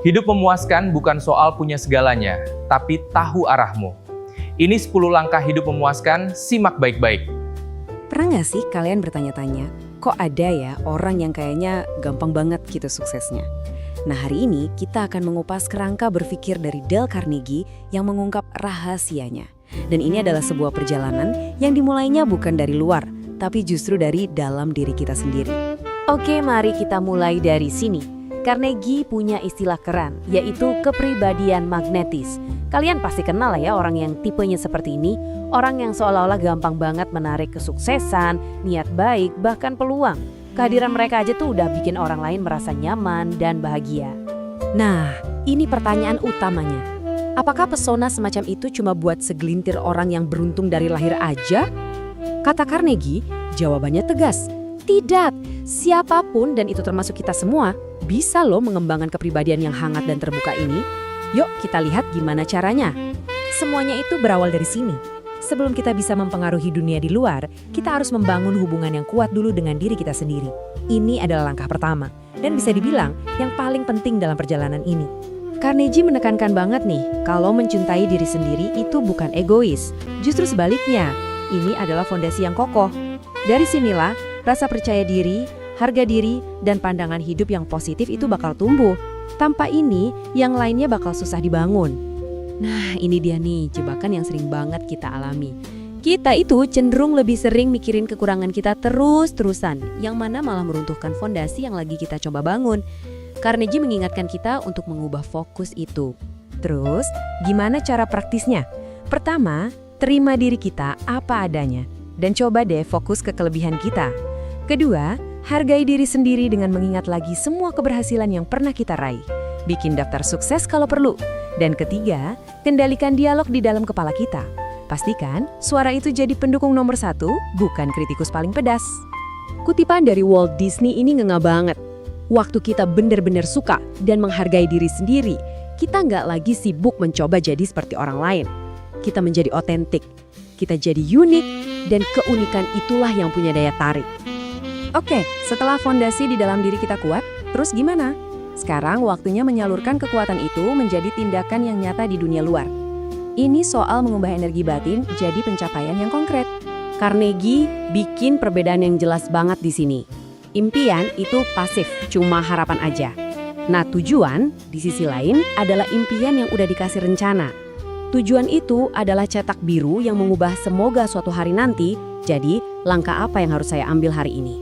Hidup memuaskan bukan soal punya segalanya, tapi tahu arahmu. Ini 10 langkah hidup memuaskan, simak baik-baik. Pernah nggak sih kalian bertanya-tanya, kok ada ya orang yang kayaknya gampang banget gitu suksesnya? Nah, hari ini kita akan mengupas kerangka berpikir dari Dale Carnegie yang mengungkap rahasianya. Dan ini adalah sebuah perjalanan yang dimulainya bukan dari luar, tapi justru dari dalam diri kita sendiri. Oke, mari kita mulai dari sini. Carnegie punya istilah keren, yaitu kepribadian magnetis. Kalian pasti kenal lah ya orang yang tipenya seperti ini, orang yang seolah-olah gampang banget menarik kesuksesan, niat baik, bahkan peluang. Kehadiran mereka aja tuh udah bikin orang lain merasa nyaman dan bahagia. Nah, ini pertanyaan utamanya. Apakah pesona semacam itu cuma buat segelintir orang yang beruntung dari lahir aja? Kata Carnegie, jawabannya tegas. Tidak, siapapun dan itu termasuk kita semua, bisa loh mengembangkan kepribadian yang hangat dan terbuka ini. Yuk kita lihat gimana caranya. Semuanya itu berawal dari sini. Sebelum kita bisa mempengaruhi dunia di luar, kita harus membangun hubungan yang kuat dulu dengan diri kita sendiri. Ini adalah langkah pertama, dan bisa dibilang yang paling penting dalam perjalanan ini. Carnegie menekankan banget nih, kalau mencintai diri sendiri itu bukan egois. Justru sebaliknya, ini adalah fondasi yang kokoh. Dari sinilah, rasa percaya diri, harga diri, dan pandangan hidup yang positif itu bakal tumbuh. Tanpa ini, yang lainnya bakal susah dibangun. Nah, ini dia nih jebakan yang sering banget kita alami. Kita itu cenderung lebih sering mikirin kekurangan kita terus-terusan, yang mana malah meruntuhkan fondasi yang lagi kita coba bangun. Carnegie mengingatkan kita untuk mengubah fokus itu. Terus, gimana cara praktisnya? Pertama, terima diri kita apa adanya, dan coba deh fokus ke kelebihan kita. Kedua, hargai diri sendiri dengan mengingat lagi semua keberhasilan yang pernah kita raih. Bikin daftar sukses kalau perlu. Dan ketiga, kendalikan dialog di dalam kepala kita. Pastikan suara itu jadi pendukung nomor 1, bukan kritikus paling pedas. Kutipan dari Walt Disney ini ngena banget. Waktu kita benar-benar suka dan menghargai diri sendiri, kita nggak lagi sibuk mencoba jadi seperti orang lain. Kita menjadi otentik, kita jadi unik, dan keunikan itulah yang punya daya tarik. Oke, setelah fondasi di dalam diri kita kuat, terus gimana? Sekarang waktunya menyalurkan kekuatan itu menjadi tindakan yang nyata di dunia luar. Ini soal mengubah energi batin jadi pencapaian yang konkret. Carnegie bikin perbedaan yang jelas banget di sini. Impian itu pasif, cuma harapan aja. Nah, tujuan di sisi lain adalah impian yang udah dikasih rencana. Tujuan itu adalah cetak biru yang mengubah semoga suatu hari nanti jadi langkah apa yang harus saya ambil hari ini.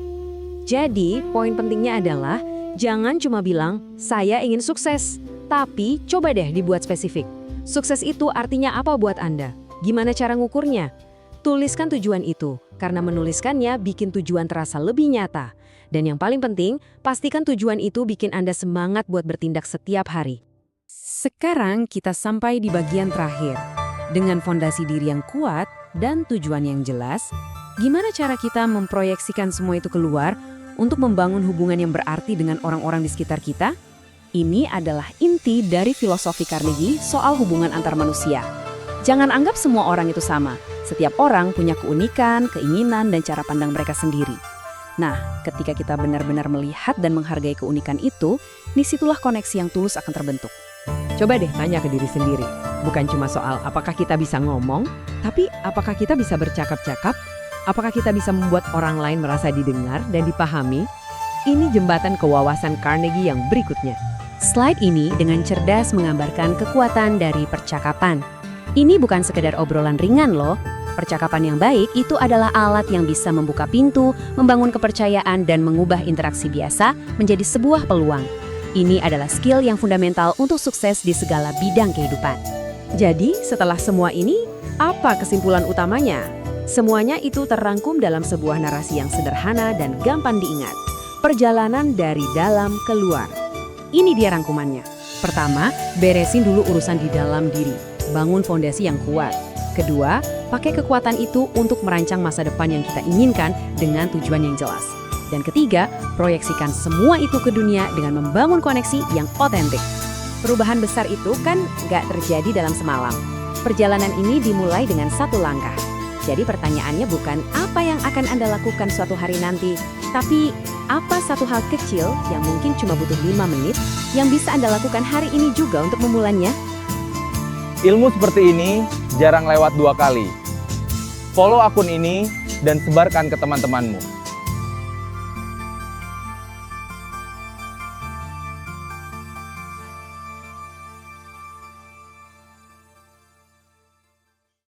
Jadi, poin pentingnya adalah jangan cuma bilang, saya ingin sukses. Tapi, coba deh dibuat spesifik. Sukses itu artinya apa buat Anda? Gimana cara ngukurnya? Tuliskan tujuan itu, karena menuliskannya bikin tujuan terasa lebih nyata. Dan yang paling penting, pastikan tujuan itu bikin Anda semangat buat bertindak setiap hari. Sekarang kita sampai di bagian terakhir. Dengan fondasi diri yang kuat dan tujuan yang jelas, gimana cara kita memproyeksikan semua itu keluar untuk membangun hubungan yang berarti dengan orang-orang di sekitar kita? Ini adalah inti dari filosofi Carnegie soal hubungan antar manusia. Jangan anggap semua orang itu sama. Setiap orang punya keunikan, keinginan, dan cara pandang mereka sendiri. Nah, ketika kita benar-benar melihat dan menghargai keunikan itu, disitulah koneksi yang tulus akan terbentuk. Coba deh tanya ke diri sendiri. Bukan cuma soal apakah kita bisa ngomong, tapi apakah kita bisa bercakap-cakap? Apakah kita bisa membuat orang lain merasa didengar dan dipahami? Ini jembatan kewawasan Carnegie yang berikutnya. Slide ini dengan cerdas menggambarkan kekuatan dari percakapan. Ini bukan sekedar obrolan ringan loh. Percakapan yang baik itu adalah alat yang bisa membuka pintu, membangun kepercayaan, dan mengubah interaksi biasa menjadi sebuah peluang. Ini adalah skill yang fundamental untuk sukses di segala bidang kehidupan. Jadi, setelah semua ini, apa kesimpulan utamanya? Semuanya itu terrangkum dalam sebuah narasi yang sederhana dan gampang diingat. Perjalanan dari dalam ke luar. Ini dia rangkumannya. Pertama, beresin dulu urusan di dalam diri. Bangun fondasi yang kuat. Kedua, pakai kekuatan itu untuk merancang masa depan yang kita inginkan dengan tujuan yang jelas. Dan ketiga, proyeksikan semua itu ke dunia dengan membangun koneksi yang otentik. Perubahan besar itu kan nggak terjadi dalam semalam. Perjalanan ini dimulai dengan satu langkah. Jadi pertanyaannya bukan apa yang akan Anda lakukan suatu hari nanti, tapi Apa satu hal kecil yang mungkin cuma butuh 5 menit yang bisa Anda lakukan hari ini juga untuk memulainya? Ilmu seperti ini jarang lewat 2 kali. Follow akun ini dan sebarkan ke teman-temanmu.